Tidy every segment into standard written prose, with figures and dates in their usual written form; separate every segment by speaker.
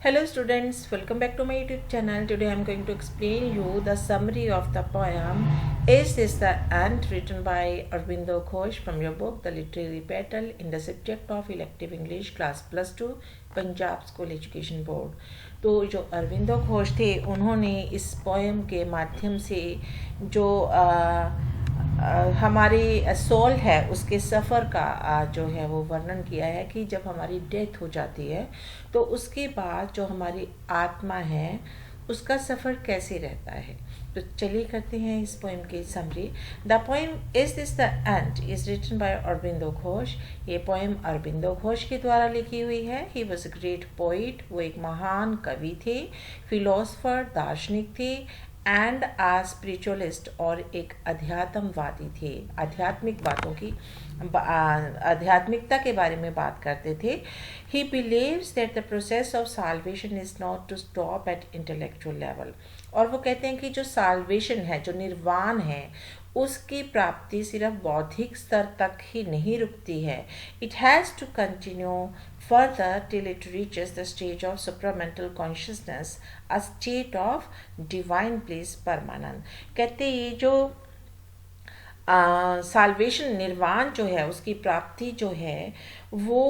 Speaker 1: Hello students, welcome back to my YouTube channel. Today I am going to explain you the summary of the poem Is This the End, written by Aurobindo Ghosh from your book The Literary Battle in the subject of elective English class +2 Punjab school education board. तो जो अरविंदो घोष थे उन्होंने इस poem के माध्यम से जो हमारी सोल है उसके सफ़र का जो है वो वर्णन किया है कि जब हमारी डेथ हो जाती है तो उसके बाद जो हमारी आत्मा है उसका सफ़र कैसे रहता है। तो चलिए करते हैं इस पोएम की summary. The poem is this the end is written by Aurobindo Ghosh. ये पोएम अरविंदो घोष के द्वारा लिखी हुई है। He was a great poet, वो एक महान कवि थे, फिलोसफर दार्शनिक थे, एंड आ स्पिरिचुअलिस्ट और एक अध्यात्मवादी थे। आध्यात्मिक बातों की आध्यात्मिकता के बारे में बात करते थे। He believes that the process of salvation is not to stop at intellectual level. और वो कहते हैं कि जो साल्वेशन है, जो निर्वाण है, उसकी प्राप्ति सिर्फ बौद्धिक स्तर तक ही नहीं रुकती है। It has to continue further till it reaches the stage of supramental consciousness, a state of divine bliss permanent। कहते ये जो साल्वेशन निर्वाण जो है उसकी प्राप्ति जो है वो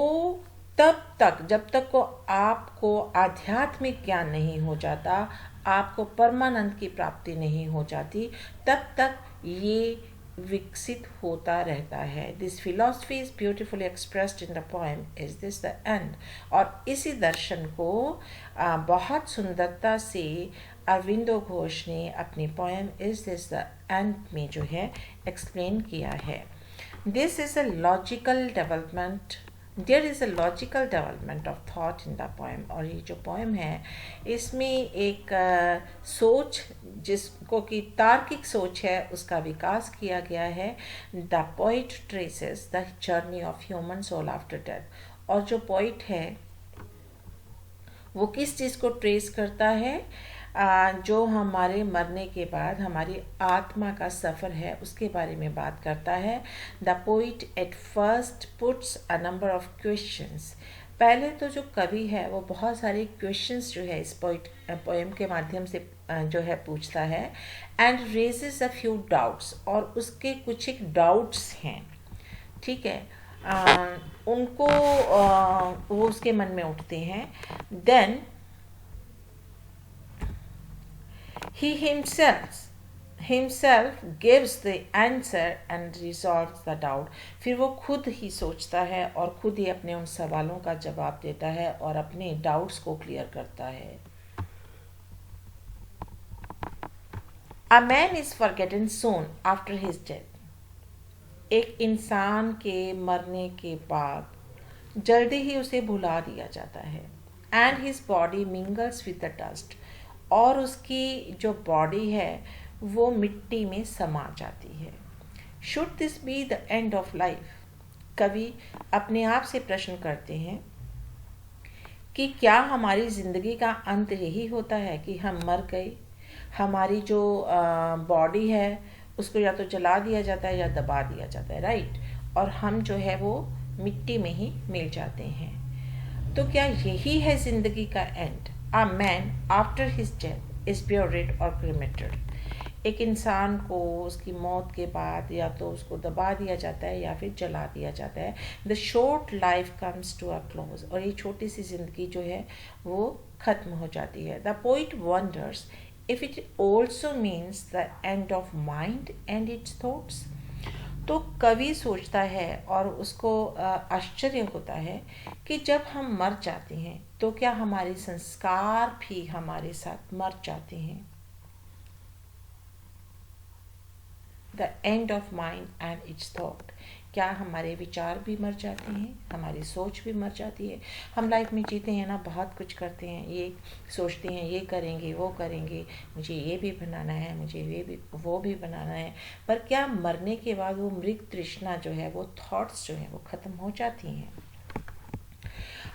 Speaker 1: तब तक जब तक को आपको आध्यात्मिक ज्ञान नहीं हो जाता, आपको परमानंद की प्राप्ति नहीं हो जाती, तब तक ये विकसित होता रहता है। This philosophy is beautifully expressed in the poem is this the and. और इसी दर्शन को बहुत सुंदरता से अरविंदो घोष ने अपनी poem is this the end में जो है एक्सप्लेन किया है। This is a logical development, there is a logical development of thought in the poem. और ये जो पोएम है इसमें एक सोच जिसको कि तार्किक सोच है उसका विकास किया गया है। The poet traces the journey of human soul after death. और जो पोइट है वो किस चीज़ को ट्रेस करता है? जो हमारे मरने के बाद हमारी आत्मा का सफ़र है उसके बारे में बात करता है। The poet at first puts a number of questions. पहले तो जो कवि है वो बहुत सारे क्वेश्चंस जो है इस पोएम के माध्यम से जो है पूछता है। And raises a few doubts, और उसके कुछ एक डाउट्स हैं, ठीक है, उनको वो उसके मन में उठते हैं। Then he himself gives the answer and resolves the doubt। फिर वो खुद ही सोचता है और खुद ही अपने उन सवालों का जवाब देता है और अपने डाउट्स को क्लियर करता है। A man is forgotten soon after his death। एक इंसान के मरने के बाद जल्दी ही उसे भुला दिया जाता है। And his body mingles with the dust। और उसकी जो बॉडी है वो मिट्टी में समा जाती है। Should this be the end of life? कवि अपने आप से प्रश्न करते हैं कि क्या हमारी ज़िंदगी का अंत यही होता है कि हम मर गए, हमारी जो बॉडी है उसको या तो जला दिया जाता है या दबा दिया जाता है, राइट, और हम जो है वो मिट्टी में ही मिल जाते हैं। तो क्या यही है ज़िंदगी का and? A man after his death is buried or cremated। एक इंसान को उसकी मौत के बाद या तो उसको दबा दिया जाता है या फिर जला दिया जाता है। The short life comes to a close। और ये छोटी सी ज़िंदगी जो है वो ख़त्म हो जाती है। The poet wonders if it also means the end of mind and its thoughts। तो कवि सोचता है और उसको आश्चर्य होता है कि जब हम मर जाते हैं तो क्या हमारे संस्कार भी हमारे साथ मर जाते हैं। The end of mind and it's thought. क्या हमारे विचार भी मर जाते हैं, हमारी सोच भी मर जाती है। हम लाइफ में जीते हैं ना, बहुत कुछ करते हैं, ये सोचते हैं ये करेंगे वो करेंगे, मुझे ये भी बनाना है, मुझे ये भी वो भी बनाना है, पर क्या मरने के बाद वो मृग तृष्णा जो है, वो थॉट्स जो है वो ख़त्म हो जाती हैं।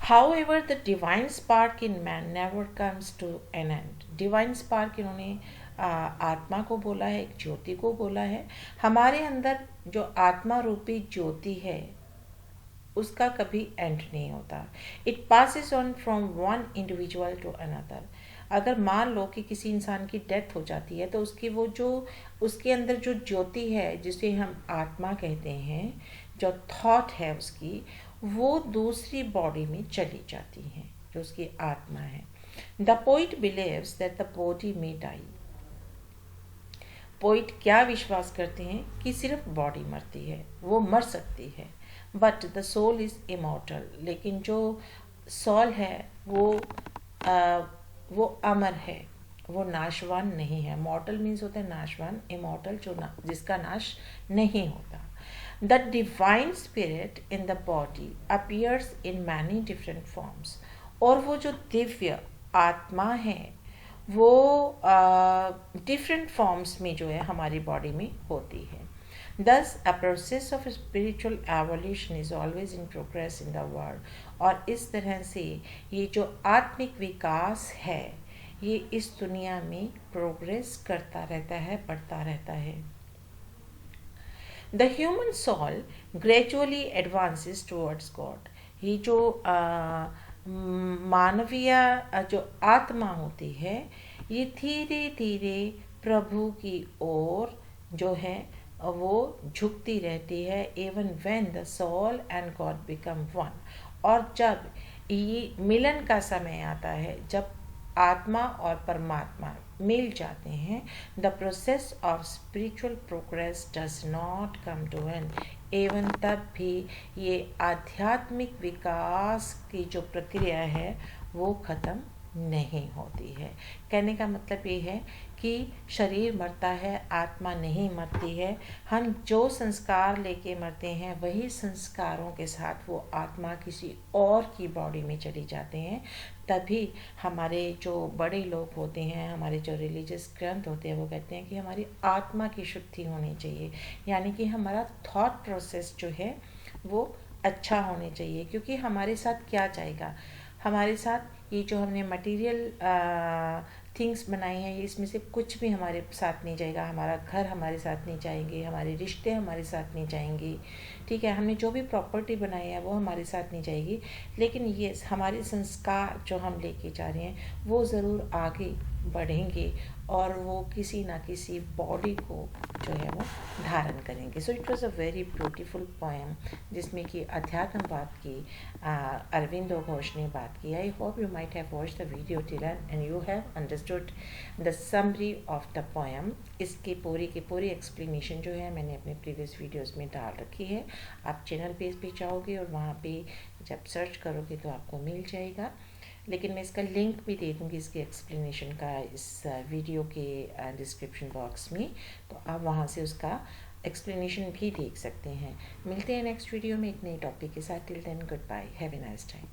Speaker 1: However, the divine spark in man never comes to an end। Divine spark इन्होंने आत्मा को बोला है, एक ज्योति को बोला है। हमारे अंदर जो आत्मा रूपी ज्योति है उसका कभी एंड नहीं होता. It passes on from one individual to another. अगर मान लो कि किसी इंसान की डेथ हो जाती है तो उसकी वो जो उसके अंदर जो ज्योति है जिसे हम आत्मा कहते हैं, जो थॉट है उसकी, वो दूसरी बॉडी में चली जाती है, जो उसकी आत्मा है. The poet beliefs that the body में डाई. पोइट क्या विश्वास करते हैं कि सिर्फ बॉडी मरती है, वो मर सकती है, but the soul is immortal. लेकिन जो सोल है वो अमर है, वो नाशवान नहीं है. मॉर्टल मीन्स होता है नाशवान, इमॉर्टल जिसका नाश नहीं होता. The divine spirit in the body appears in many different forms. और वो जो दिव्य आत्मा है वो डिफरेंट फॉर्म्स में जो है हमारी बॉडी में होती है. Thus, a process of spiritual evolution is always in progress in the world. और इस तरह से ये जो आत्मिक विकास है ये इस दुनिया में प्रोग्रेस करता रहता है, बढ़ता रहता है. The human soul gradually advances towards God. ये जो मानवीय जो आत्मा होती है ये धीरे धीरे प्रभु की ओर जो है वो झुकती रहती है. Even when the soul and God become one. और जब ये मिलन का समय आता है, जब आत्मा और परमात्मा मिल जाते हैं, the process of spiritual progress does not come to end. एवं तब भी ये आध्यात्मिक विकास की जो प्रक्रिया है वो ख़त्म नहीं होती है. कहने का मतलब ये है कि शरीर मरता है, आत्मा नहीं मरती है. हम जो संस्कार लेके मरते हैं वही संस्कारों के साथ वो आत्मा किसी और की बॉडी में चली जाते हैं. तभी हमारे जो बड़े लोग होते हैं, हमारे जो रिलीजियस ग्रंथ होते हैं, वो कहते हैं कि हमारी आत्मा की शुद्धि होनी चाहिए, यानी कि हमारा थॉट प्रोसेस जो है वो अच्छा होने चाहिए. क्योंकि हमारे साथ क्या जाएगा, हमारे साथ ये जो हमने मटेरियल थिंग्स बनाई हैं इसमें से कुछ भी हमारे साथ नहीं जाएगा. हमारा घर हमारे साथ नहीं जाएंगे, हमारे रिश्ते हमारे साथ नहीं जाएंगे, ठीक है. हमने जो भी प्रॉपर्टी बनाई है वो हमारे साथ नहीं जाएगी. लेकिन ये हमारे संस्कार जो हम लेके जा रहे हैं वो ज़रूर आगे बढ़ेंगे और वो किसी ना किसी बॉडी को जो है वो धारण करेंगे. So it was a very beautiful poem जिसमें कि अध्यात्मवाद की अरविंदो घोष ने बात की. I hope you might have watched the video till and you have understood the summary of the poem. इसकी पूरी एक्सप्लेनेशन जो है मैंने अपने प्रीवियस वीडियोज़ में डाल रखी है. आप चैनल पेज पे जाओगे और वहाँ पे जब सर्च करोगे तो आपको मिल जाएगा. लेकिन मैं इसका लिंक भी दे दूँगी इसके एक्सप्लेनेशन का इस वीडियो के डिस्क्रिप्शन बॉक्स में, तो आप वहाँ से उसका एक्सप्लेनेशन भी देख सकते हैं. मिलते हैं नेक्स्ट वीडियो में एक नई टॉपिक के साथ. Till then goodbye, have a nice time.